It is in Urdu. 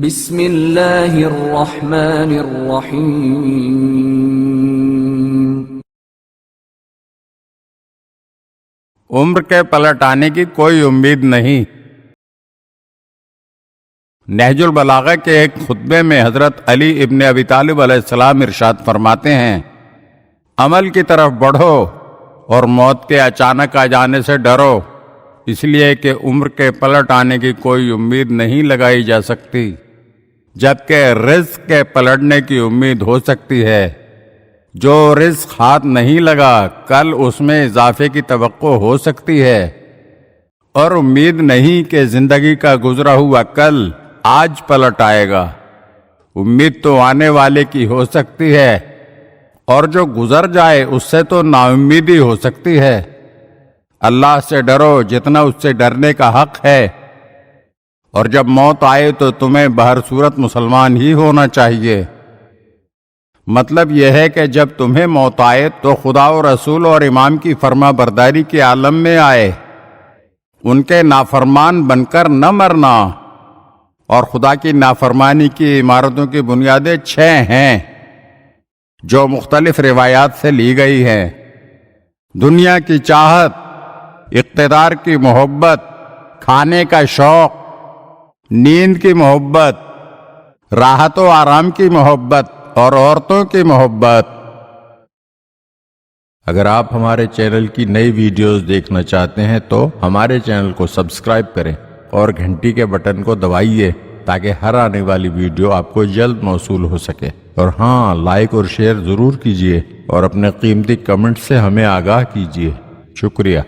بسم اللہ الرحمن الرحیم۔ عمر کے پلٹ آنے کی کوئی امید نہیں۔ نہج البلاغہ کے ایک خطبے میں حضرت علی ابن ابی طالب علیہ السلام ارشاد فرماتے ہیں، عمل کی طرف بڑھو اور موت کے اچانک آ جانے سے ڈرو، اس لیے کہ عمر کے پلٹ آنے کی کوئی امید نہیں لگائی جا سکتی، جبکہ رزق کے پلٹنے کی امید ہو سکتی ہے۔ جو رزق ہاتھ نہیں لگا کل اس میں اضافے کی توقع ہو سکتی ہے، اور امید نہیں کہ زندگی کا گزرا ہوا کل آج پلٹ آئے گا۔ امید تو آنے والے کی ہو سکتی ہے، اور جو گزر جائے اس سے تو نا امیدی ہو سکتی ہے۔ اللہ سے ڈرو جتنا اس سے ڈرنے کا حق ہے، اور جب موت آئے تو تمہیں بہر صورت مسلمان ہی ہونا چاہیے۔ مطلب یہ ہے کہ جب تمہیں موت آئے تو خدا و رسول اور امام کی فرما برداری کے عالم میں آئے، ان کے نافرمان بن کر نہ مرنا۔ اور خدا کی نافرمانی کی عمارتوں کی بنیادیں 6 ہیں جو مختلف روایات سے لی گئی ہیں۔ دنیا کی چاہت، اقتدار کی محبت، کھانے کا شوق، نیند کی محبت، راحت و آرام کی محبت اور عورتوں کی محبت۔ اگر آپ ہمارے چینل کی نئی ویڈیوز دیکھنا چاہتے ہیں تو ہمارے چینل کو سبسکرائب کریں اور گھنٹی کے بٹن کو دبائیے تاکہ ہر آنے والی ویڈیو آپ کو جلد موصول ہو سکے۔ اور ہاں، لائک اور شیئر ضرور کیجیے اور اپنے قیمتی کمنٹ سے ہمیں آگاہ کیجیے۔ شکریہ۔